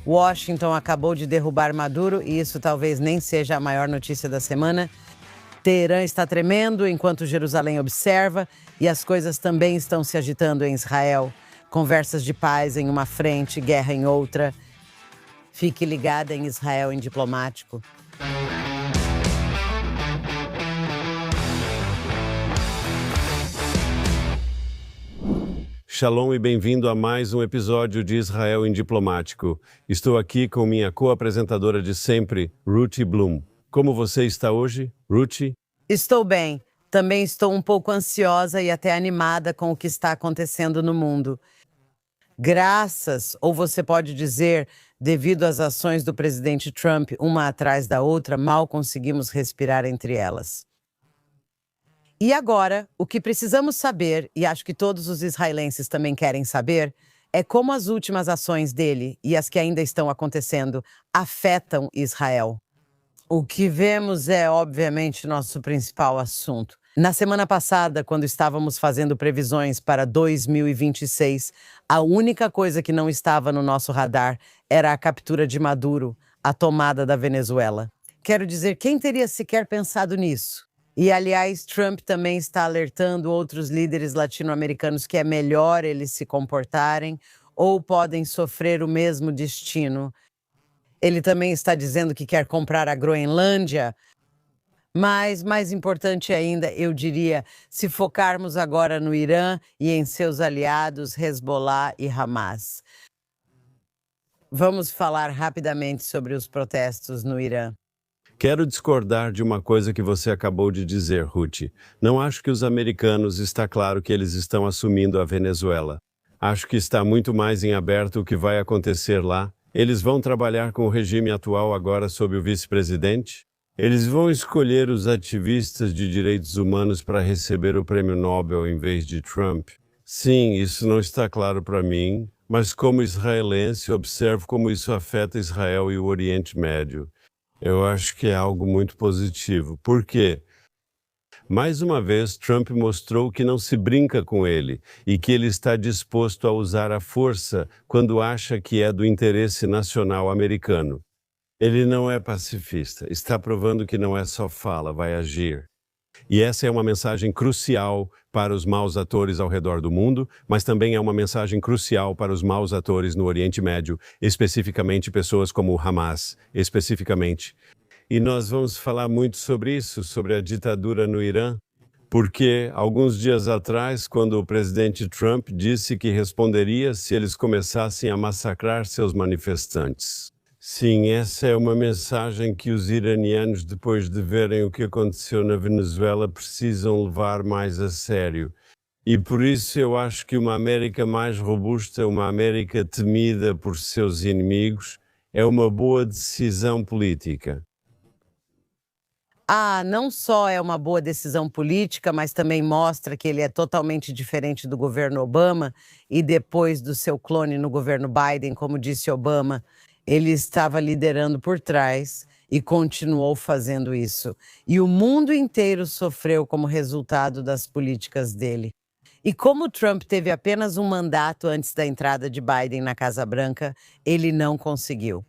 Washington acabou de derrubar Maduro e isso talvez nem seja a maior notícia da semana. Teherã está tremendo enquanto Jerusalém observa e as coisas também estão se agitando em Israel. Conversas de paz em uma frente, guerra em outra. Fique ligada em Israel em Diplomático. Shalom e bem-vindo a mais um episódio de Israel em Diplomático. Estou aqui com minha co-apresentadora de sempre, Ruthie Bloom. Como você está hoje, Ruthie? Estou bem. Também estou um pouco ansiosa e até animada com o que está acontecendo no mundo. Graças, ou você pode dizer, devido às ações do presidente Trump, uma atrás da outra, mal conseguimos respirar entre elas. E agora, o que precisamos saber, e acho que todos os israelenses também querem saber, é como as últimas ações dele e as que ainda estão acontecendo afetam Israel. O que vemos é, obviamente, nosso principal assunto. Na semana passada, quando estávamos fazendo previsões para 2026, a única coisa que não estava no nosso radar era a captura de Maduro, a tomada da Venezuela. Quero dizer, quem teria sequer pensado nisso? E, aliás, Trump também está alertando outros líderes latino-americanos que é melhor eles se comportarem ou podem sofrer o mesmo destino. Ele também está dizendo que quer comprar a Groenlândia. Mas, mais importante ainda, eu diria, se focarmos agora no Irã e em seus aliados Hezbollah e Hamas. Vamos falar rapidamente sobre os protestos no Irã. Quero discordar de uma coisa que você acabou de dizer, Ruth. Não acho que os americanos está claro que eles estão assumindo a Venezuela. Acho que está muito mais em aberto o que vai acontecer lá. Eles vão trabalhar com o regime atual agora sob o vice-presidente? Eles vão escolher os ativistas de direitos humanos para receber o prêmio Nobel em vez de Trump? Sim, isso não está claro para mim, mas como israelense observo como isso afeta Israel e o Oriente Médio. Eu acho que é algo muito positivo. Por quê? Mais uma vez, Trump mostrou que não se brinca com ele e que ele está disposto a usar a força quando acha que é do interesse nacional americano. Ele não é pacifista, está provando que não é só fala, vai agir. E essa é uma mensagem crucial para os maus atores ao redor do mundo, mas também é uma mensagem crucial para os maus atores no Oriente Médio, especificamente pessoas como Hamas, especificamente. E nós vamos falar muito sobre isso, sobre a ditadura no Irã, porque alguns dias atrás, quando o presidente Trump disse que responderia se eles começassem a massacrar seus manifestantes. Sim, essa é uma mensagem que os iranianos, depois de verem o que aconteceu na Venezuela, precisam levar mais a sério. E por isso eu acho que uma América mais robusta, uma América temida por seus inimigos, é uma boa decisão política. Não só é uma boa decisão política, mas também mostra que ele é totalmente diferente do governo Obama e depois do seu clone no governo Biden, como disse Obama, ele estava liderando por trás e continuou fazendo isso. E o mundo inteiro sofreu como resultado das políticas dele. E como Trump teve apenas um mandato antes da entrada de Biden na Casa Branca, ele não conseguiu.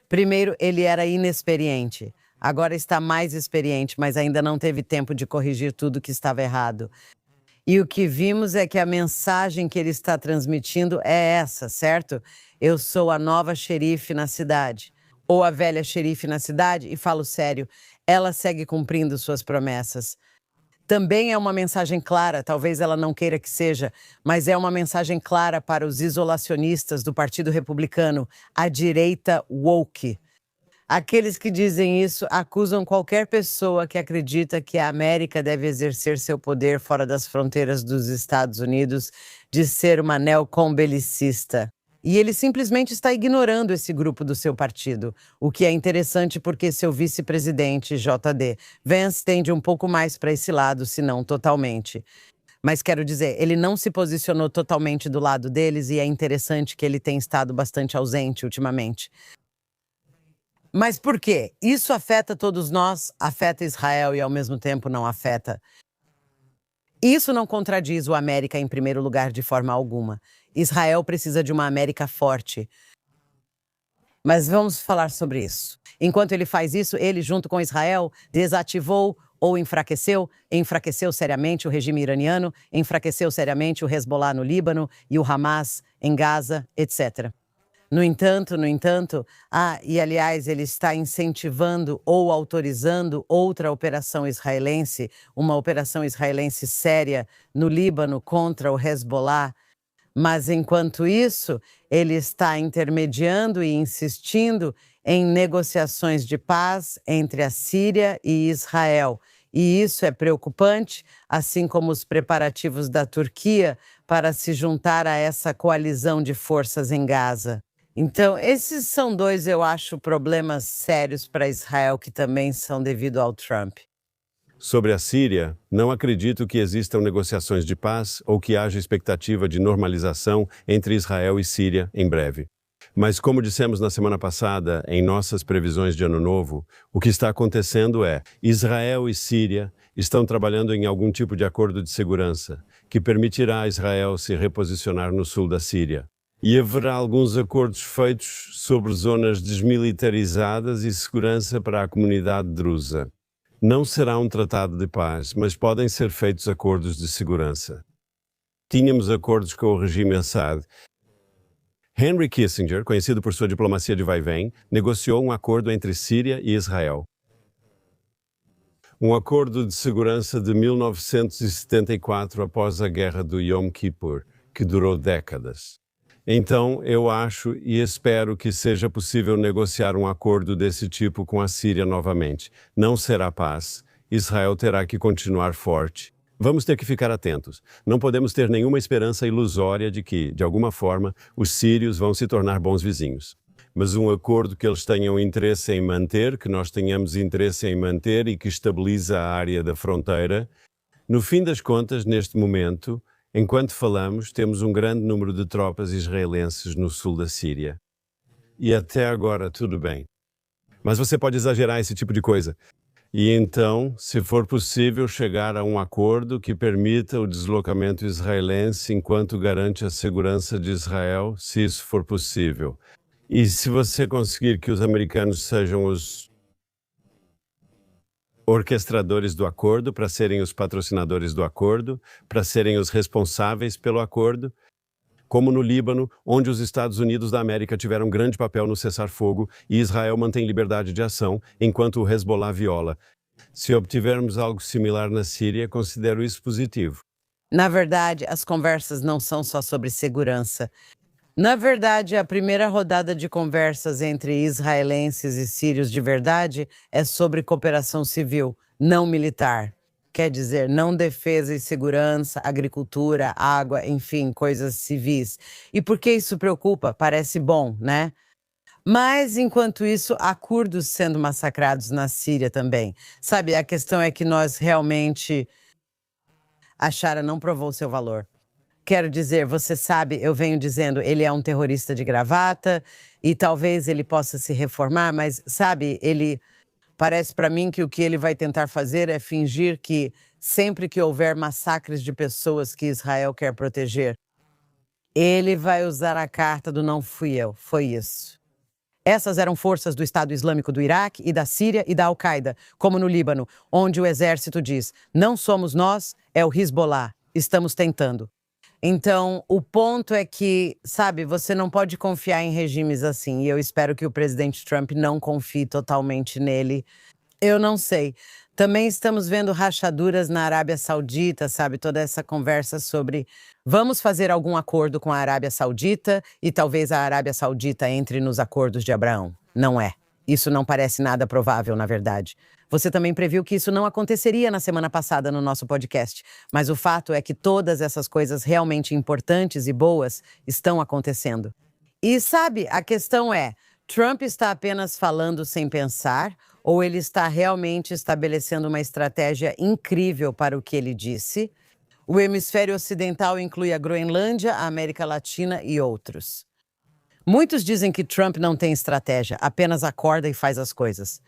Primeiro, ele era inexperiente. Agora está mais experiente, mas ainda não teve tempo de corrigir tudo que estava errado. E o que vimos é que a mensagem que ele está transmitindo é essa, certo? Eu sou a nova xerife na cidade. Ou a velha xerife na cidade, e falo sério, ela segue cumprindo suas promessas. Também é uma mensagem clara, talvez ela não queira que seja, mas é uma mensagem clara para os isolacionistas do Partido Republicano, a direita woke. Aqueles que dizem isso acusam qualquer pessoa que acredita que a América deve exercer seu poder fora das fronteiras dos Estados Unidos de ser uma neocombelicista. E ele simplesmente está ignorando esse grupo do seu partido, o que é interessante porque seu vice-presidente, JD Vance, tende um pouco mais para esse lado, se não totalmente. Mas quero dizer, ele não se posicionou totalmente do lado deles e é interessante que ele tenha estado bastante ausente ultimamente. Mas por quê? Isso afeta todos nós, afeta Israel e ao mesmo tempo não afeta. Isso não contradiz o América em primeiro lugar de forma alguma. Israel precisa de uma América forte. Mas vamos falar sobre isso. Enquanto ele faz isso, ele, junto com Israel, desativou ou enfraqueceu seriamente o regime iraniano, enfraqueceu seriamente o Hezbollah no Líbano e o Hamas em Gaza, etc. No entanto, e aliás, ele está incentivando ou autorizando outra operação israelense, uma operação israelense séria no Líbano contra o Hezbollah. Mas, enquanto isso, ele está intermediando e insistindo em negociações de paz entre a Síria e Israel. E isso é preocupante, assim como os preparativos da Turquia para se juntar a essa coalizão de forças em Gaza. Então, esses são dois, eu acho, problemas sérios para Israel que também são devido ao Trump. Sobre a Síria, não acredito que existam negociações de paz ou que haja expectativa de normalização entre Israel e Síria em breve. Mas, como dissemos na semana passada, em nossas previsões de Ano Novo, o que está acontecendo é Israel e Síria estão trabalhando em algum tipo de acordo de segurança que permitirá a Israel se reposicionar no sul da Síria. E haverá alguns acordos feitos sobre zonas desmilitarizadas e segurança para a comunidade drusa. Não será um tratado de paz, mas podem ser feitos acordos de segurança. Tínhamos acordos com o regime Assad. Henry Kissinger, conhecido por sua diplomacia de vai-vem, negociou um acordo entre Síria e Israel. Um acordo de segurança de 1974 após a Guerra do Yom Kippur, que durou décadas. Então, eu acho e espero que seja possível negociar um acordo desse tipo com a Síria novamente. Não será paz. Israel terá que continuar forte. Vamos ter que ficar atentos. Não podemos ter nenhuma esperança ilusória de que, de alguma forma, os sírios vão se tornar bons vizinhos. Mas um acordo que eles tenham interesse em manter, que nós tenhamos interesse em manter e que estabiliza a área da fronteira. No fim das contas, neste momento, enquanto falamos, temos um grande número de tropas israelenses no sul da Síria. E até agora tudo bem. Mas você pode exagerar esse tipo de coisa. E então, se for possível, chegar a um acordo que permita o deslocamento israelense enquanto garante a segurança de Israel, se isso for possível. E se você conseguir que os americanos sejam os orquestradores do acordo, para serem os patrocinadores do acordo, para serem os responsáveis pelo acordo, como no Líbano, onde os Estados Unidos da América tiveram um grande papel no cessar-fogo e Israel mantém liberdade de ação, enquanto o Hezbollah viola. Se obtivermos algo similar na Síria, considero isso positivo. Na verdade, as conversas não são só sobre segurança. Na verdade, a primeira rodada de conversas entre israelenses e sírios de verdade é sobre cooperação civil, não militar. Quer dizer, não defesa e segurança, agricultura, água, enfim, coisas civis. E por que isso preocupa? Parece bom, né? Mas, enquanto isso, há curdos sendo massacrados na Síria também. Sabe, a questão é que nós realmente... A Shara não provou seu valor. Quero dizer, você sabe, eu venho dizendo, ele é um terrorista de gravata e talvez ele possa se reformar, mas, sabe, ele... Parece para mim que o que ele vai tentar fazer é fingir que sempre que houver massacres de pessoas que Israel quer proteger, ele vai usar a carta do não fui eu, foi isso. Essas eram forças do Estado Islâmico do Iraque e da Síria e da Al-Qaeda, como no Líbano, onde o exército diz, não somos nós, é o Hezbollah, estamos tentando. Então, o ponto é que, sabe, você não pode confiar em regimes assim. E eu espero que o presidente Trump não confie totalmente nele. Eu não sei. Também estamos vendo rachaduras na Arábia Saudita, sabe? Toda essa conversa sobre vamos fazer algum acordo com a Arábia Saudita e talvez a Arábia Saudita entre nos acordos de Abraão. Não é. Isso não parece nada provável, na verdade. Você também previu que isso não aconteceria na semana passada no nosso podcast, mas o fato é que todas essas coisas realmente importantes e boas estão acontecendo. E sabe, a questão é, Trump está apenas falando sem pensar ou ele está realmente estabelecendo uma estratégia incrível para o que ele disse? O hemisfério ocidental inclui a Groenlândia, a América Latina e outros. Muitos dizem que Trump não tem estratégia, apenas acorda e faz as coisas.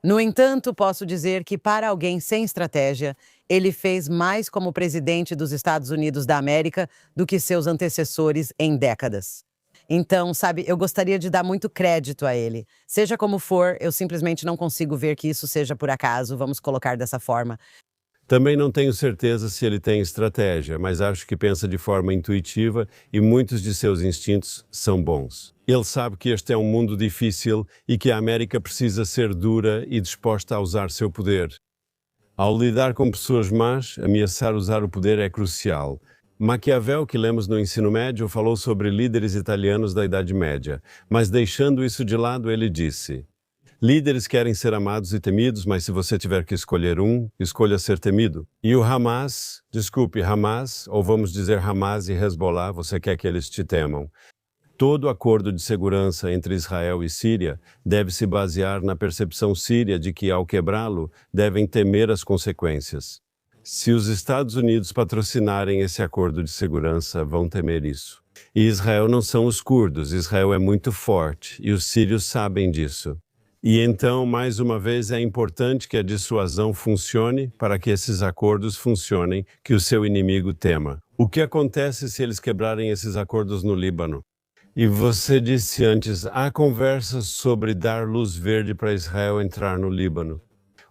No entanto, posso dizer que para alguém sem estratégia, ele fez mais como presidente dos Estados Unidos da América do que seus antecessores em décadas. Então, sabe, eu gostaria de dar muito crédito a ele. Seja como for, eu simplesmente não consigo ver que isso seja por acaso, vamos colocar dessa forma. Também não tenho certeza se ele tem estratégia, mas acho que pensa de forma intuitiva e muitos de seus instintos são bons. Ele sabe que este é um mundo difícil e que a América precisa ser dura e disposta a usar seu poder. Ao lidar com pessoas más, ameaçar usar o poder é crucial. Maquiavel, que lemos no ensino médio, falou sobre líderes italianos da Idade Média, mas deixando isso de lado, ele disse: líderes querem ser amados e temidos, mas se você tiver que escolher um, escolha ser temido. E o Hamas, ou vamos dizer Hamas e Hezbollah, você quer que eles te temam. Todo acordo de segurança entre Israel e Síria deve se basear na percepção síria de que, ao quebrá-lo, devem temer as consequências. Se os Estados Unidos patrocinarem esse acordo de segurança, vão temer isso. E Israel não são os curdos, Israel é muito forte, e os sírios sabem disso. E então, mais uma vez, é importante que a dissuasão funcione para que esses acordos funcionem, que o seu inimigo tema. O que acontece se eles quebrarem esses acordos no Líbano? E você disse antes, há conversas sobre dar luz verde para Israel entrar no Líbano.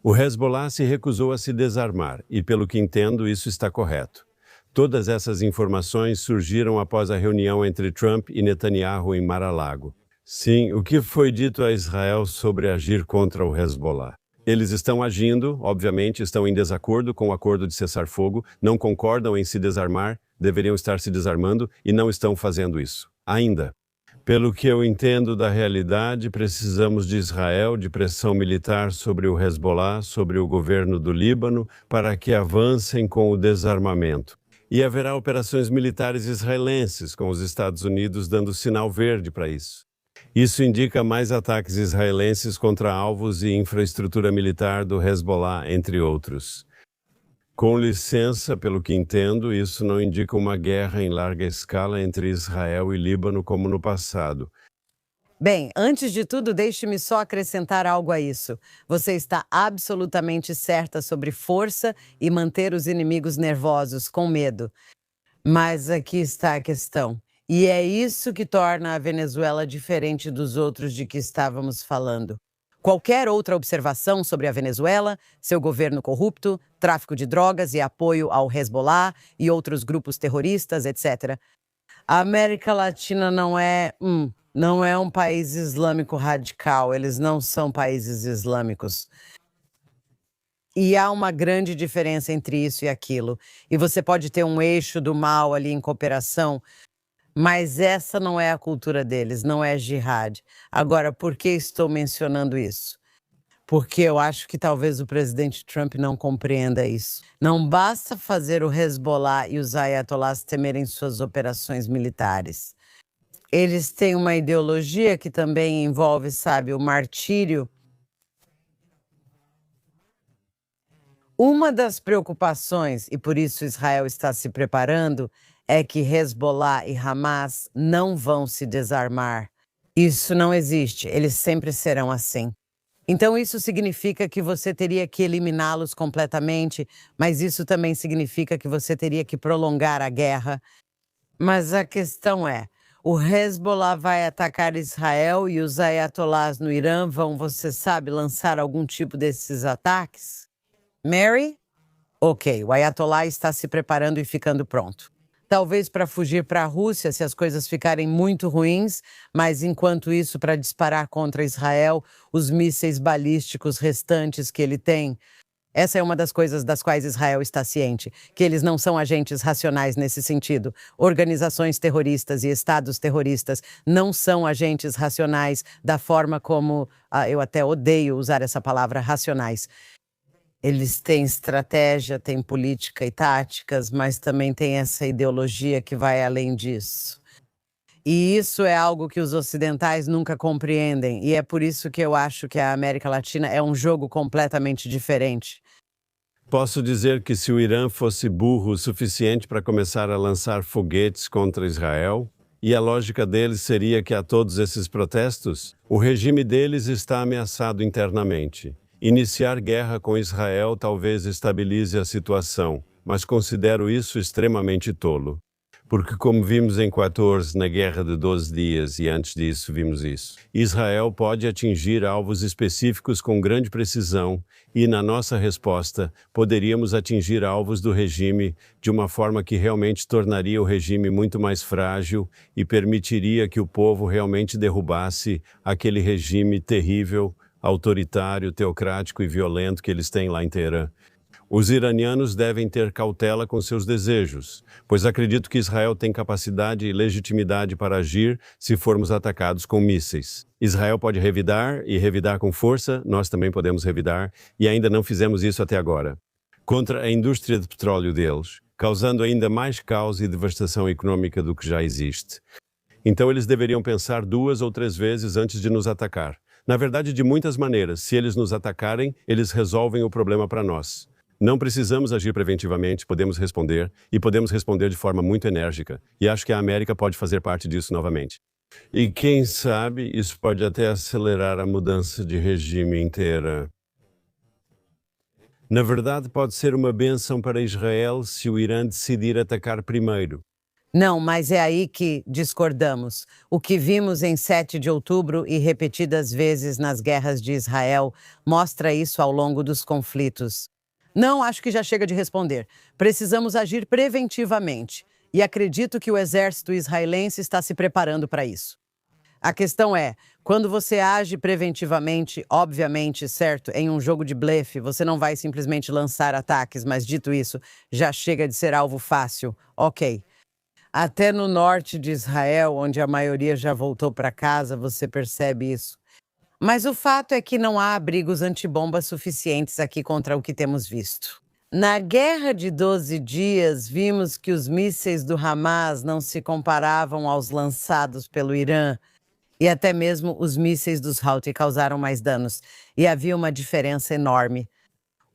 O Hezbollah se recusou a se desarmar, e pelo que entendo, isso está correto. Todas essas informações surgiram após a reunião entre Trump e Netanyahu em Mar-a-Lago. Sim, o que foi dito a Israel sobre agir contra o Hezbollah? Eles estão agindo, obviamente estão em desacordo com o acordo de cessar-fogo, não concordam em se desarmar, deveriam estar se desarmando e não estão fazendo isso. Ainda. Pelo que eu entendo da realidade, precisamos de Israel, de pressão militar sobre o Hezbollah, sobre o governo do Líbano, para que avancem com o desarmamento. E haverá operações militares israelenses, com os Estados Unidos dando sinal verde para isso. Isso indica mais ataques israelenses contra alvos e infraestrutura militar do Hezbollah, entre outros. Com licença, pelo que entendo, isso não indica uma guerra em larga escala entre Israel e Líbano como no passado. Bem, antes de tudo, deixe-me só acrescentar algo a isso. Você está absolutamente certa sobre força e manter os inimigos nervosos, com medo. Mas aqui está a questão. E é isso que torna a Venezuela diferente dos outros de que estávamos falando. Qualquer outra observação sobre a Venezuela, seu governo corrupto, tráfico de drogas e apoio ao Hezbollah e outros grupos terroristas, etc. A América Latina não é um país islâmico radical, eles não são países islâmicos. E há uma grande diferença entre isso e aquilo. E você pode ter um eixo do mal ali em cooperação, mas essa não é a cultura deles, não é jihad. Agora, por que estou mencionando isso? Porque eu acho que talvez o presidente Trump não compreenda isso. Não basta fazer o Hezbollah e os ayatollahs temerem suas operações militares. Eles têm uma ideologia que também envolve, sabe, o martírio. Uma das preocupações, e por isso Israel está se preparando, é que Hezbollah e Hamas não vão se desarmar. Isso não existe, eles sempre serão assim. Então isso significa que você teria que eliminá-los completamente, mas isso também significa que você teria que prolongar a guerra. Mas a questão é, o Hezbollah vai atacar Israel e os ayatollahs no Irã vão, você sabe, lançar algum tipo desses ataques? Mary? Ok, o ayatollah está se preparando e ficando pronto. Talvez para fugir para a Rússia se as coisas ficarem muito ruins, mas enquanto isso para disparar contra Israel os mísseis balísticos restantes que ele tem. Essa é uma das coisas das quais Israel está ciente, que eles não são agentes racionais nesse sentido. Organizações terroristas e estados terroristas não são agentes racionais da forma como, eu até odeio usar essa palavra, racionais. Eles têm estratégia, têm política e táticas, mas também têm essa ideologia que vai além disso. E isso é algo que os ocidentais nunca compreendem, e é por isso que eu acho que a América Latina é um jogo completamente diferente. Posso dizer que se o Irã fosse burro o suficiente para começar a lançar foguetes contra Israel, e a lógica deles seria que a todos esses protestos, o regime deles está ameaçado internamente. Iniciar guerra com Israel talvez estabilize a situação, mas considero isso extremamente tolo. Porque, como vimos em 14, na Guerra de 12 Dias, e antes disso vimos isso, Israel pode atingir alvos específicos com grande precisão e, na nossa resposta, poderíamos atingir alvos do regime de uma forma que realmente tornaria o regime muito mais frágil e permitiria que o povo realmente derrubasse aquele regime terrível, autoritário, teocrático e violento que eles têm lá em Teherã. Os iranianos devem ter cautela com seus desejos, pois acredito que Israel tem capacidade e legitimidade para agir se formos atacados com mísseis. Israel pode revidar e revidar com força, nós também podemos revidar, e ainda não fizemos isso até agora, contra a indústria de petróleo deles, causando ainda mais caos e devastação econômica do que já existe. Então eles deveriam pensar 2 ou 3 vezes antes de nos atacar. Na verdade, de muitas maneiras, se eles nos atacarem, eles resolvem o problema para nós. Não precisamos agir preventivamente, podemos responder, e podemos responder de forma muito enérgica. E acho que a América pode fazer parte disso novamente. E quem sabe, isso pode até acelerar a mudança de regime inteira. Na verdade, pode ser uma bênção para Israel se o Irã decidir atacar primeiro. Não, mas é aí que discordamos. O que vimos em 7 de outubro e repetidas vezes nas guerras de Israel mostra isso ao longo dos conflitos. Não, acho que já chega de responder. Precisamos agir preventivamente. E acredito que o exército israelense está se preparando para isso. A questão é, quando você age preventivamente, obviamente, certo, em um jogo de blefe, você não vai simplesmente lançar ataques, mas dito isso, já chega de ser alvo fácil. Ok. Até no norte de Israel, onde a maioria já voltou para casa, você percebe isso. Mas o fato é que não há abrigos antibomba suficientes aqui contra o que temos visto. Na Guerra de 12 Dias, vimos que os mísseis do Hamas não se comparavam aos lançados pelo Irã, e até mesmo os mísseis dos Houthi causaram mais danos, e havia uma diferença enorme.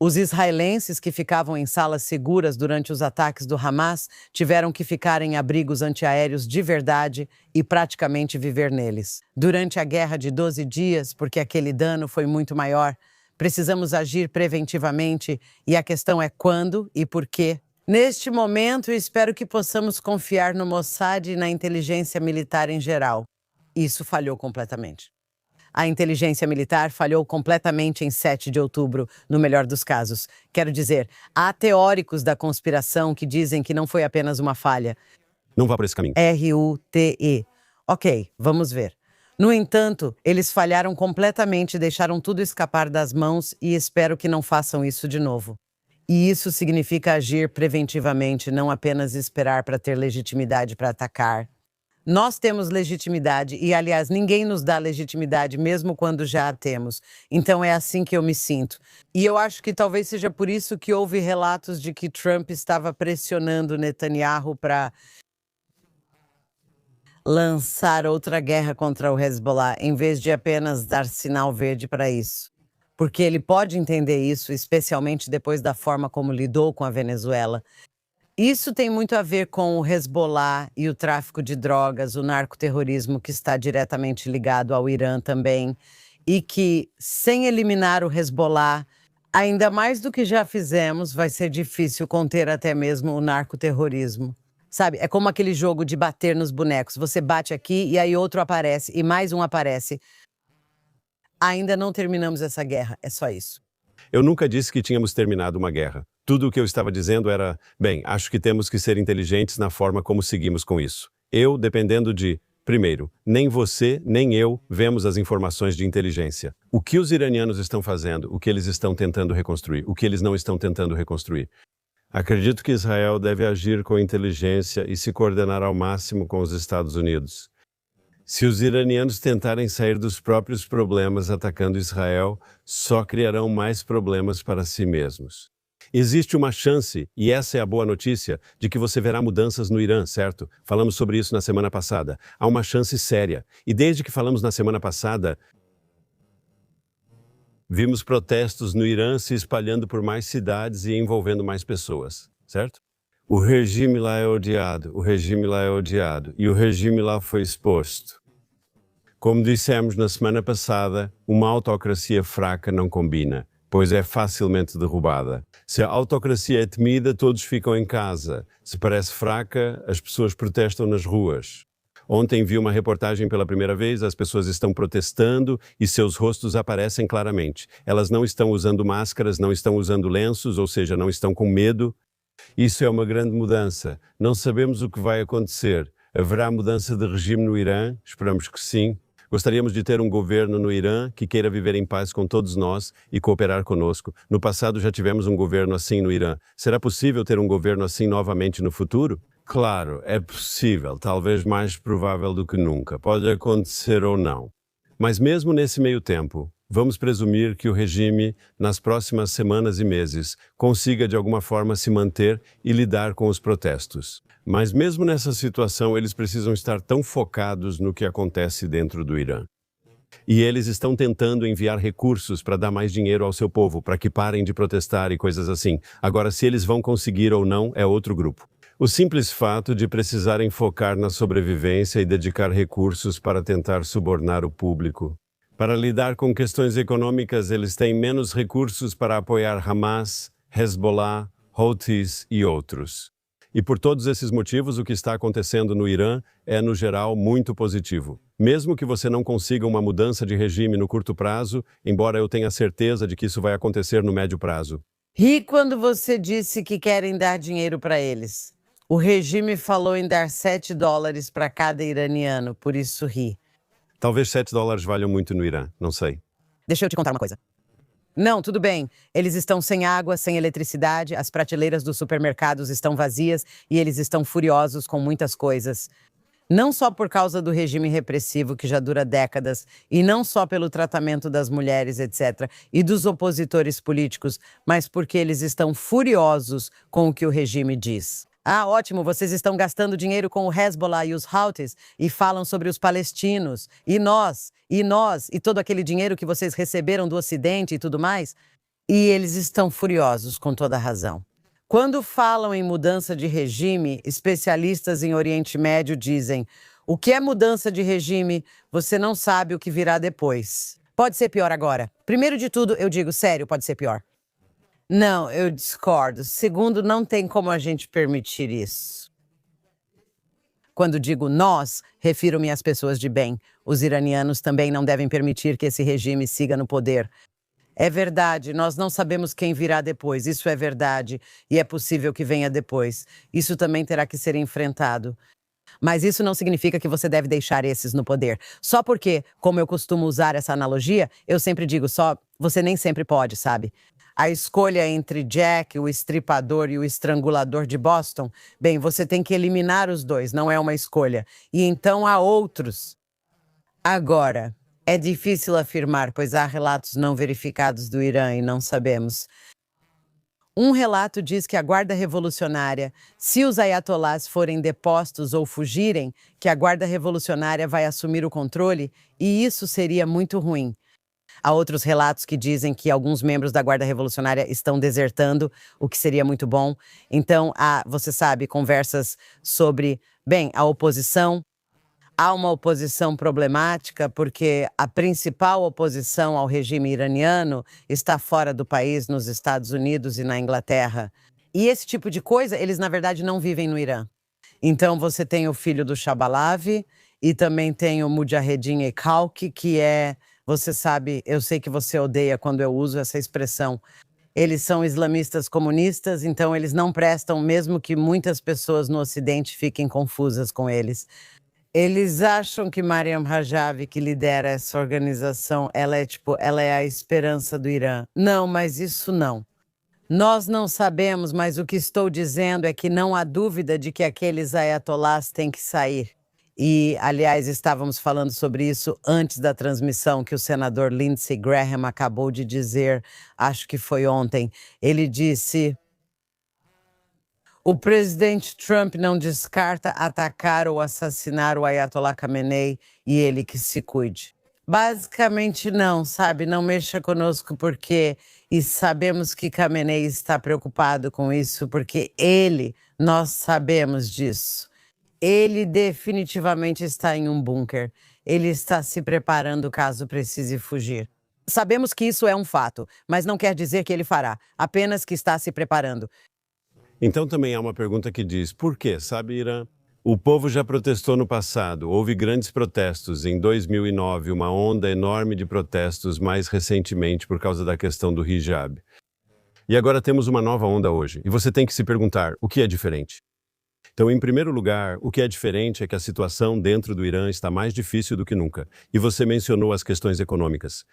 Os israelenses que ficavam em salas seguras durante os ataques do Hamas tiveram que ficar em abrigos antiaéreos de verdade e praticamente viver neles. Durante a Guerra de 12 Dias, porque aquele dano foi muito maior, precisamos agir preventivamente e a questão é quando e por quê. Neste momento, espero que possamos confiar no Mossad e na inteligência militar em geral. Isso falhou completamente. A inteligência militar falhou completamente em 7 de outubro, no melhor dos casos. Quero dizer, há teóricos da conspiração que dizem que não foi apenas uma falha. Não vá por esse caminho. RUTE. Ok, vamos ver. No entanto, eles falharam completamente e deixaram tudo escapar das mãos e espero que não façam isso de novo. E isso significa agir preventivamente, não apenas esperar para ter legitimidade para atacar. Nós temos legitimidade e, aliás, ninguém nos dá legitimidade, mesmo quando já a temos. Então é assim que eu me sinto. E eu acho que talvez seja por isso que houve relatos de que Trump estava pressionando Netanyahu para lançar outra guerra contra o Hezbollah, em vez de apenas dar sinal verde para isso. Porque ele pode entender isso, especialmente depois da forma como lidou com a Venezuela. Isso tem muito a ver com o Hezbollah e o tráfico de drogas, o narcoterrorismo que está diretamente ligado ao Irã também, e que, sem eliminar o Hezbollah, ainda mais do que já fizemos, vai ser difícil conter até mesmo o narcoterrorismo. Sabe, é como aquele jogo de bater nos bonecos. Você bate aqui e aí outro aparece e mais um aparece. Ainda não terminamos essa guerra, é só isso. Eu nunca disse que tínhamos terminado uma guerra. Tudo o que eu estava dizendo era, bem, acho que temos que ser inteligentes na forma como seguimos com isso. Dependendo de, primeiro, nem você, nem eu vemos as informações de inteligência. O que os iranianos estão fazendo, o que eles estão tentando reconstruir, o que eles não estão tentando reconstruir. Acredito que Israel deve agir com inteligência e se coordenar ao máximo com os Estados Unidos. Se os iranianos tentarem sair dos próprios problemas atacando Israel, só criarão mais problemas para si mesmos. Existe uma chance, e essa é a boa notícia, de que você verá mudanças no Irã, certo? Falamos sobre isso na semana passada. Há uma chance séria. E desde que falamos na semana passada, vimos protestos no Irã se espalhando por mais cidades e envolvendo mais pessoas, certo? O regime lá é odiado, e o regime lá foi exposto. Como dissemos na semana passada, uma autocracia fraca não combina. pois é facilmente derrubada. Se a autocracia é temida, todos ficam em casa. Se parece fraca, as pessoas protestam nas ruas. Ontem vi uma reportagem pela primeira vez, as pessoas estão protestando e seus rostos aparecem claramente. Elas não estão usando máscaras, não estão usando lenços, ou seja, não estão com medo. Isso é uma grande mudança. Não sabemos o que vai acontecer. Haverá mudança de regime no Irã? Esperamos que sim. Gostaríamos de ter um governo no Irã que queira viver em paz com todos nós e cooperar conosco. No passado já tivemos um governo assim no Irã. Será possível ter um governo assim novamente no futuro? Claro, é possível, talvez mais provável do que nunca. Pode acontecer ou não. Mas mesmo nesse meio tempo, vamos presumir que o regime, nas próximas semanas e meses, consiga de alguma forma se manter e lidar com os protestos. Mas mesmo nessa situação, eles precisam estar tão focados no que acontece dentro do Irã. E eles estão tentando enviar recursos para dar mais dinheiro ao seu povo, para que parem de protestar e coisas assim. Agora, se eles vão conseguir ou não, é outro grupo. O simples fato de precisarem focar na sobrevivência e dedicar recursos para tentar subornar o público. Para lidar com questões econômicas, eles têm menos recursos para apoiar Hamas, Hezbollah, Houthis e outros. E por todos esses motivos, o que está acontecendo no Irã é, no geral, muito positivo. Mesmo que você não consiga uma mudança de regime no curto prazo, embora eu tenha certeza de que isso vai acontecer no médio prazo. Ri quando você disse que querem dar dinheiro para eles. O regime falou em dar $7 para cada iraniano, por isso ri. Talvez $7 valham muito no Irã, não sei. Deixa eu te contar uma coisa. Não, tudo bem. Eles estão sem água, sem eletricidade, as prateleiras dos supermercados estão vazias e eles estão furiosos com muitas coisas. Não só por causa do regime repressivo que já dura décadas, e não só pelo tratamento das mulheres, etc., e dos opositores políticos, mas porque eles estão furiosos com o que o regime diz. Ah, ótimo, vocês estão gastando dinheiro com o Hezbollah e os Houthis e falam sobre os palestinos, e todo aquele dinheiro que vocês receberam do Ocidente e tudo mais. E eles estão furiosos, com toda razão. Quando falam em mudança de regime, especialistas em Oriente Médio dizem: o que é mudança de regime? Você não sabe o que virá depois. Pode ser pior agora. Primeiro de tudo, eu digo, sério, pode ser pior. Não, eu discordo. Segundo, não tem como a gente permitir isso. Quando digo nós, refiro-me às pessoas de bem. Os iranianos também não devem permitir que esse regime siga no poder. É verdade, nós não sabemos quem virá depois, isso é verdade, e é possível que venha depois. Isso também terá que ser enfrentado. Mas isso não significa que você deve deixar esses no poder. Só porque, como eu costumo usar essa analogia, eu sempre digo você nem sempre pode, sabe? A escolha entre Jack, o estripador, e o estrangulador de Boston, bem, você tem que eliminar os dois, não é uma escolha. E então há outros. Agora, é difícil afirmar, pois há relatos não verificados do Irã e não sabemos. Um relato diz que a Guarda Revolucionária, se os ayatolás forem depostos ou fugirem, que a Guarda Revolucionária vai assumir o controle, e isso seria muito ruim. Há outros relatos que dizem que alguns membros da Guarda Revolucionária estão desertando, o que seria muito bom. Então, você sabe, conversas sobre, bem, a oposição. Há uma oposição problemática porque a principal oposição ao regime iraniano está fora do país, nos Estados Unidos e na Inglaterra. E esse tipo de coisa, eles na verdade não vivem no Irã. Então você tem o filho do Shabalavi e também tem o Mujahedin e Khalqi, que é, você sabe, eu sei que você odeia quando eu uso essa expressão. Eles são islamistas comunistas, então eles não prestam, mesmo que muitas pessoas no Ocidente fiquem confusas com eles. Eles acham que Mariam Rajavi, que lidera essa organização, ela é a esperança do Irã. Não, mas isso não. Nós não sabemos, mas o que estou dizendo é que não há dúvida de que aqueles ayatolás têm que sair. E, aliás, estávamos falando sobre isso antes da transmissão que o senador Lindsey Graham acabou de dizer, acho que foi ontem. Ele disse: o presidente Trump não descarta atacar ou assassinar o Ayatollah Khamenei e ele que se cuide. Basicamente não, sabe? Não mexa conosco e sabemos que Khamenei está preocupado com isso porque nós sabemos disso. Ele definitivamente está em um bunker. Ele está se preparando caso precise fugir. Sabemos que isso é um fato, mas não quer dizer que ele fará, apenas que está se preparando. Então também há uma pergunta que diz, por quê, sabe, Irã? O povo já protestou no passado, houve grandes protestos. Em 2009, uma onda enorme de protestos, mais recentemente por causa da questão do hijab. E agora temos uma nova onda hoje, e você tem que se perguntar, o que é diferente? Então, em primeiro lugar, o que é diferente é que a situação dentro do Irã está mais difícil do que nunca, e você mencionou as questões econômicas.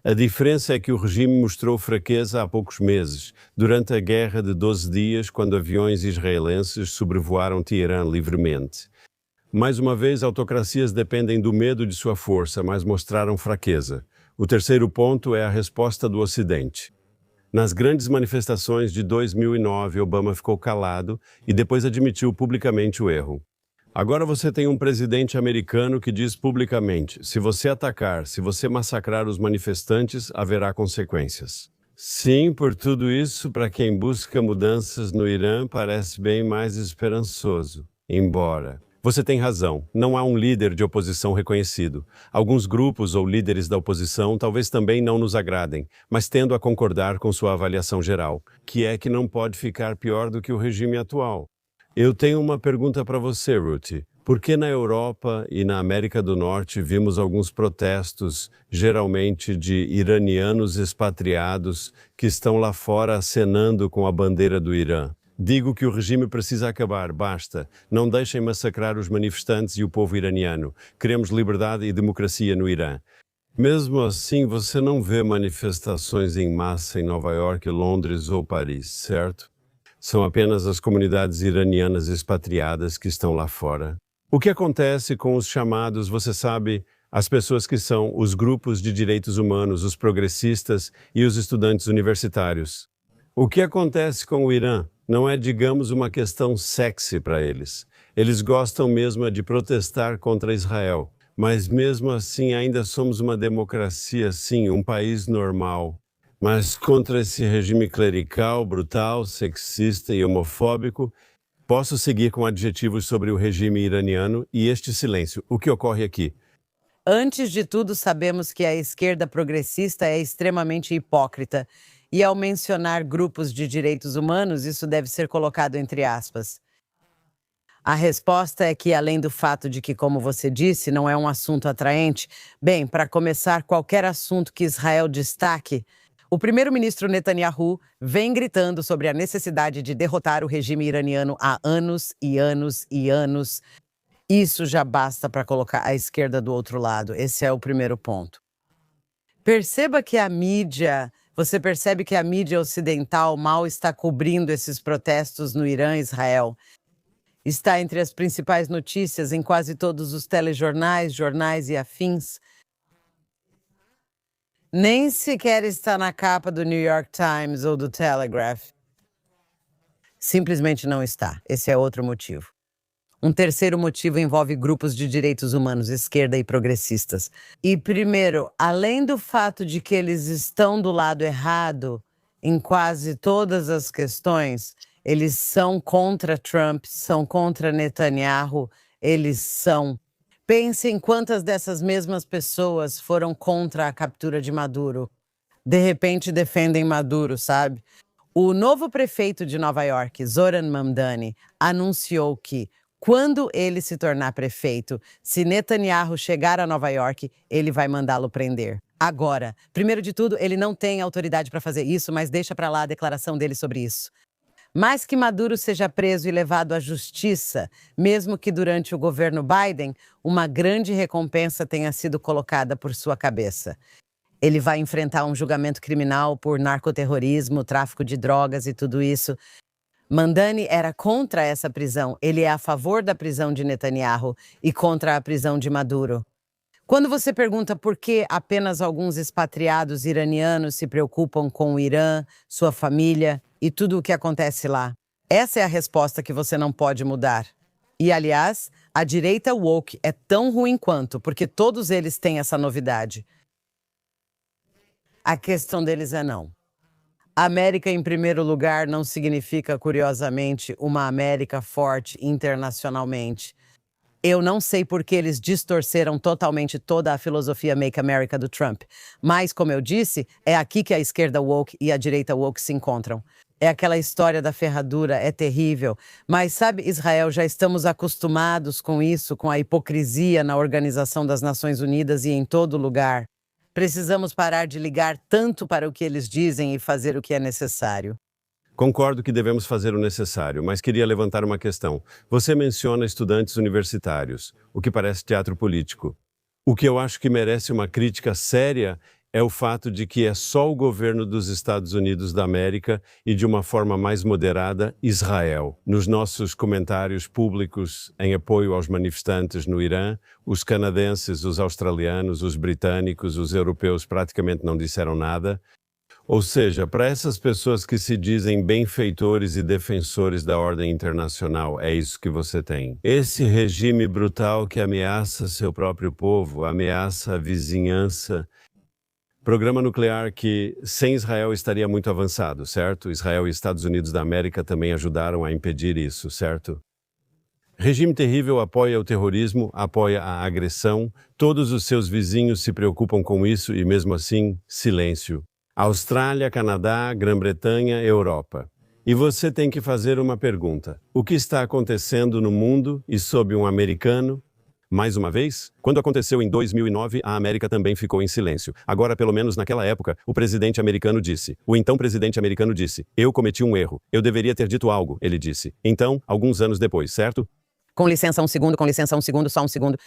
A diferença é que o regime mostrou fraqueza há poucos meses, durante a Guerra de 12 dias, quando aviões israelenses sobrevoaram Teherã livremente. Mais uma vez, autocracias dependem do medo de sua força, mas mostraram fraqueza. O terceiro ponto é a resposta do Ocidente. Nas grandes manifestações de 2009, Obama ficou calado e depois admitiu publicamente o erro. Agora você tem um presidente americano que diz publicamente, se você atacar, se você massacrar os manifestantes, haverá consequências. Sim, por tudo isso, para quem busca mudanças no Irã, parece bem mais esperançoso. Embora. Você tem razão, não há um líder de oposição reconhecido. Alguns grupos ou líderes da oposição talvez também não nos agradem, mas tendo a concordar com sua avaliação geral, que é que não pode ficar pior do que o regime atual. Eu tenho uma pergunta para você, Ruth. Por que na Europa e na América do Norte vimos alguns protestos, geralmente de iranianos expatriados, que estão lá fora acenando com a bandeira do Irã? Digo que o regime precisa acabar, basta. Não deixem massacrar os manifestantes e o povo iraniano. Queremos liberdade e democracia no Irã. Mesmo assim, você não vê manifestações em massa em Nova York, Londres ou Paris, certo? São apenas as comunidades iranianas expatriadas que estão lá fora. O que acontece com os chamados, você sabe, as pessoas que são os grupos de direitos humanos, os progressistas e os estudantes universitários? O que acontece com o Irã não é, digamos, uma questão sexy para eles. Eles gostam mesmo de protestar contra Israel. Mas mesmo assim ainda somos uma democracia, sim, um país normal. Mas contra esse regime clerical, brutal, sexista e homofóbico, posso seguir com adjetivos sobre o regime iraniano e este silêncio. O que ocorre aqui? Antes de tudo, sabemos que a esquerda progressista é extremamente hipócrita. E ao mencionar grupos de direitos humanos, isso deve ser colocado entre aspas. A resposta é que, além do fato de que, como você disse, não é um assunto atraente, bem, para começar, qualquer assunto que Israel destaque, o primeiro-ministro Netanyahu vem gritando sobre a necessidade de derrotar o regime iraniano há anos e anos e anos. Isso já basta para colocar a esquerda do outro lado. Esse é o primeiro ponto. Perceba que você percebe que a mídia ocidental mal está cobrindo esses protestos no Irã e Israel. Está entre as principais notícias em quase todos os telejornais, jornais e afins. Nem sequer está na capa do New York Times ou do Telegraph. Simplesmente não está. Esse é outro motivo. Um terceiro motivo envolve grupos de direitos humanos, esquerda e progressistas. E primeiro, além do fato de que eles estão do lado errado em quase todas as questões, eles são contra Trump, são contra Netanyahu, eles são. Pensem quantas dessas mesmas pessoas foram contra a captura de Maduro. De repente defendem Maduro, sabe? O novo prefeito de Nova York, Zoran Mamdani, anunciou que, quando ele se tornar prefeito, se Netanyahu chegar a Nova York, ele vai mandá-lo prender. Agora, primeiro de tudo, ele não tem autoridade para fazer isso, mas deixa para lá a declaração dele sobre isso. Mais que Maduro seja preso e levado à justiça, mesmo que durante o governo Biden, uma grande recompensa tenha sido colocada por sua cabeça. Ele vai enfrentar um julgamento criminal por narcoterrorismo, tráfico de drogas e tudo isso. Mamdani era contra essa prisão. Ele é a favor da prisão de Netanyahu e contra a prisão de Maduro. Quando você pergunta por que apenas alguns expatriados iranianos se preocupam com o Irã, sua família e tudo o que acontece lá, essa é a resposta que você não pode mudar. E, aliás, a direita woke é tão ruim quanto, porque todos eles têm essa novidade. A questão deles é não. América em primeiro lugar não significa, curiosamente, uma América forte internacionalmente. Eu não sei por que eles distorceram totalmente toda a filosofia Make America do Trump. Mas, como eu disse, é aqui que a esquerda woke e a direita woke se encontram. É aquela história da ferradura, é terrível. Mas sabe, Israel, já estamos acostumados com isso, com a hipocrisia na Organização das Nações Unidas e em todo lugar. Precisamos parar de ligar tanto para o que eles dizem e fazer o que é necessário. Concordo que devemos fazer o necessário, mas queria levantar uma questão. Você menciona estudantes universitários, o que parece teatro político. O que eu acho que merece uma crítica séria é o fato de que é só o governo dos Estados Unidos da América e, de uma forma mais moderada, Israel. Nos nossos comentários públicos em apoio aos manifestantes no Irã, os canadenses, os australianos, os britânicos, os europeus praticamente não disseram nada. Ou seja, para essas pessoas que se dizem benfeitores e defensores da ordem internacional, é isso que você tem. Esse regime brutal que ameaça seu próprio povo, ameaça a vizinhança. Programa nuclear que, sem Israel, estaria muito avançado, certo? Israel e Estados Unidos da América também ajudaram a impedir isso, certo? Regime terrível apoia o terrorismo, apoia a agressão, todos os seus vizinhos se preocupam com isso e, mesmo assim, silêncio. Austrália, Canadá, Grã-Bretanha, Europa. E você tem que fazer uma pergunta. O que está acontecendo no mundo e sob um americano? Mais uma vez, quando aconteceu em 2009, a América também ficou em silêncio. Agora, pelo menos naquela época, o então presidente americano disse, eu cometi um erro, eu deveria ter dito algo, ele disse. Então, alguns anos depois, certo? Com licença, um segundo, só um segundo.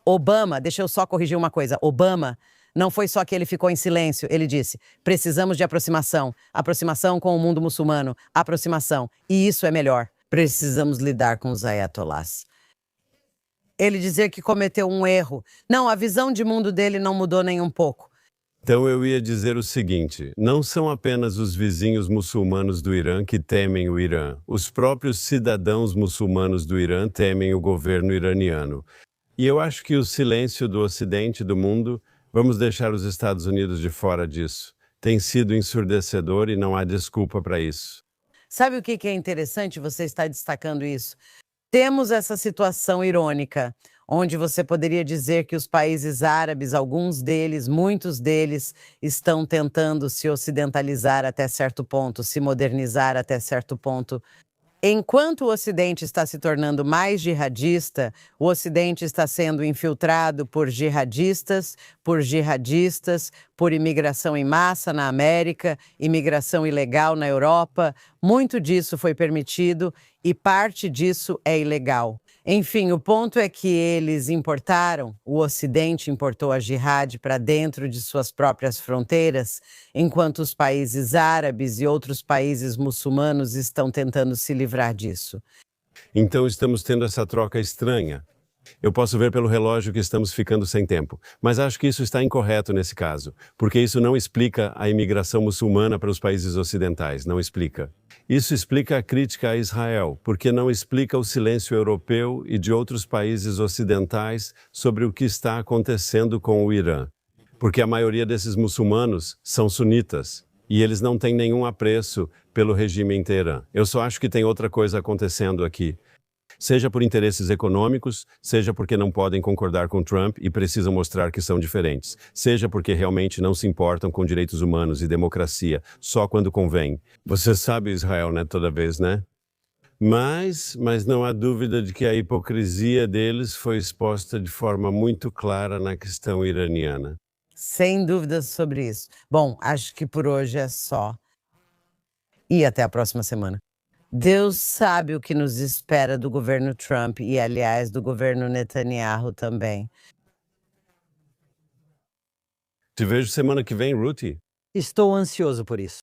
Obama, deixa eu só corrigir uma coisa. Obama não foi só que ele ficou em silêncio, ele disse, precisamos de aproximação, aproximação com o mundo muçulmano, aproximação, e isso é melhor. Precisamos lidar com os ayatollahs. Ele dizer que cometeu um erro. Não, a visão de mundo dele não mudou nem um pouco. Então eu ia dizer o seguinte, não são apenas os vizinhos muçulmanos do Irã que temem o Irã. Os próprios cidadãos muçulmanos do Irã temem o governo iraniano. E eu acho que o silêncio do Ocidente e do mundo, vamos deixar os Estados Unidos de fora disso, tem sido ensurdecedor e não há desculpa para isso. Sabe o que é interessante você estar destacando isso? Temos essa situação irônica, onde você poderia dizer que os países árabes, alguns deles, muitos deles, estão tentando se ocidentalizar até certo ponto, se modernizar até certo ponto. Enquanto o Ocidente está se tornando mais jihadista, o Ocidente está sendo infiltrado por jihadistas, por imigração em massa na América, imigração ilegal na Europa. Muito disso foi permitido e parte disso é ilegal. Enfim, o ponto é que eles importaram, o Ocidente importou a jihad para dentro de suas próprias fronteiras, enquanto os países árabes e outros países muçulmanos estão tentando se livrar disso. Então estamos tendo essa troca estranha. Eu posso ver pelo relógio que estamos ficando sem tempo, mas acho que isso está incorreto nesse caso, porque isso não explica a imigração muçulmana para os países ocidentais, não explica. Isso explica a crítica a Israel, porque não explica o silêncio europeu e de outros países ocidentais sobre o que está acontecendo com o Irã. Porque a maioria desses muçulmanos são sunitas, e eles não têm nenhum apreço pelo regime em Teherã. Eu só acho que tem outra coisa acontecendo aqui. Seja por interesses econômicos, seja porque não podem concordar com Trump e precisam mostrar que são diferentes, seja porque realmente não se importam com direitos humanos e democracia, só quando convém. Você sabe Israel, né, toda vez, né? Mas não há dúvida de que a hipocrisia deles foi exposta de forma muito clara na questão iraniana. Sem dúvidas sobre isso. Bom, acho que por hoje é só. E até a próxima semana. Deus sabe o que nos espera do governo Trump e, aliás, do governo Netanyahu também. Te vejo semana que vem, Ruthie. Estou ansioso por isso.